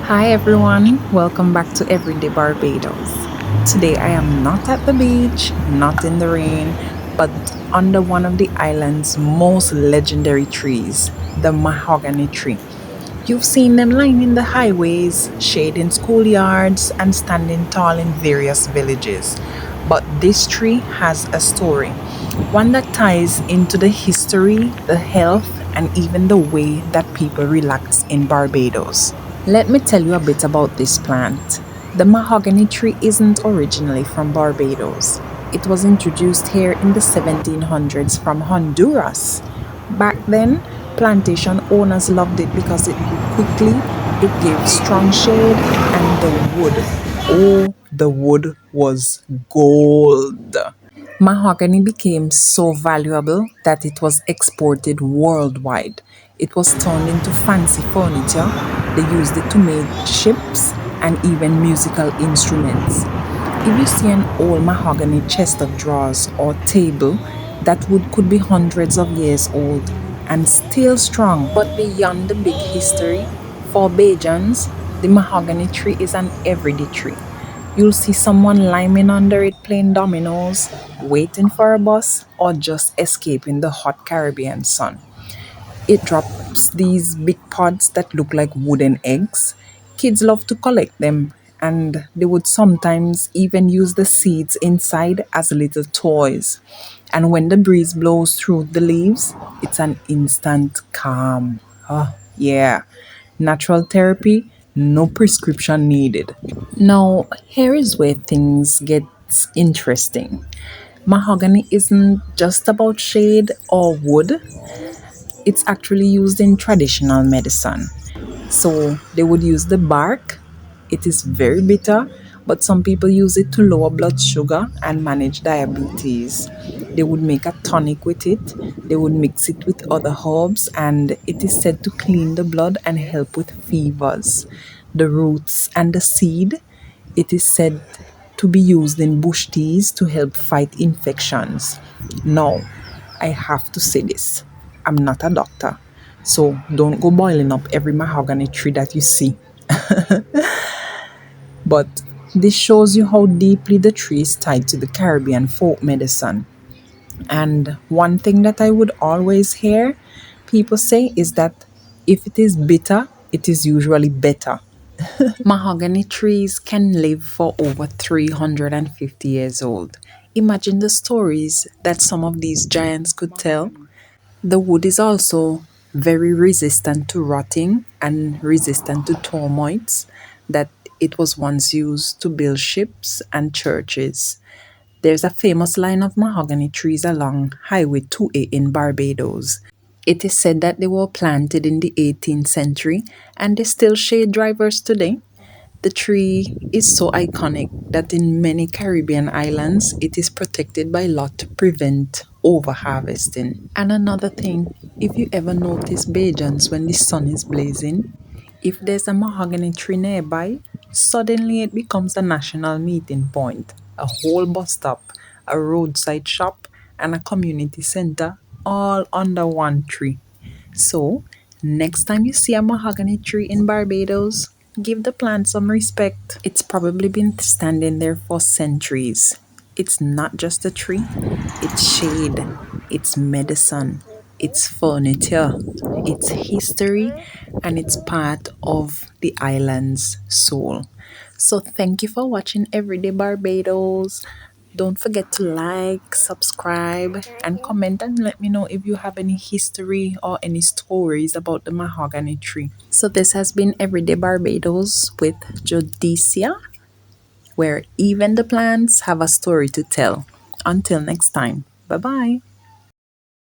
Hi everyone, welcome back to Everyday Barbados. Today I am not at the beach, not in the rain, but under one of the island's most legendary trees, the mahogany tree. You've seen them lining the highways, shading schoolyards, and standing tall in various villages. But this tree has a story, one that ties into the history, the health, and even the way that people relax in Barbados. Let me tell you a bit about this plant. The mahogany tree isn't originally from Barbados. It was introduced here in the 1700s from Honduras. Back then, plantation owners loved it because it grew quickly, it gave strong shade, and the wood was gold. Mahogany became so valuable that it was exported worldwide. It was turned into fancy furniture. They used it to make ships and even musical instruments. If you see an old mahogany chest of drawers or table, that wood could be hundreds of years old and still strong. But beyond the big history, for Bajans, the mahogany tree is an everyday tree. You'll see someone liming under it playing dominoes, waiting for a bus, or just escaping the hot Caribbean sun. It drops these big pods that look like wooden eggs. Kids love to collect them, and they would sometimes even use the seeds inside as little toys. And when the breeze blows through the leaves, it's an instant calm. Oh, yeah. Natural therapy, no prescription needed. Now, here is where things get interesting. Mahogany isn't just about shade or wood, it's actually used in traditional medicine. So they would use the bark. It is very bitter, but some people use it to lower blood sugar and manage diabetes. They would make a tonic with it. They would mix it with other herbs, and it is said to clean the blood and help with fevers. The roots and the seed, it is said to be used in bush teas to help fight infections. Now, I have to say this. I'm not a doctor, so don't go boiling up every mahogany tree that you see. But this shows you how deeply the tree is tied to the Caribbean folk medicine. And one thing that I would always hear people say is that if it is bitter, it is usually better. Mahogany trees can live for over 350 years old. Imagine the stories that some of these giants could tell. The wood is also very resistant to rotting and resistant to termites that it was once used to build ships and churches. There's a famous line of mahogany trees along Highway 2A in Barbados. It is said that they were planted in the 18th century and they still shade drivers today. The tree is so iconic that in many Caribbean islands it is protected by law to prevent overharvesting. And another thing, if you ever notice Bajans when the sun is blazing, if there's a mahogany tree nearby, suddenly it becomes a national meeting point, a whole bus stop, a roadside shop, and a community center all under one tree. So, next time you see a mahogany tree in Barbados, give the plant some respect. It's probably been standing there for centuries. It's not just a tree, it's shade, it's medicine, it's furniture, it's history, and it's part of the island's soul. So, thank you for watching Everyday Barbados. Don't forget to like, subscribe, and comment and let me know if you have any history or any stories about the mahogany tree. So, this has been Everyday Barbados with Jodicia, where even the plants have a story to tell. Until next time, bye bye.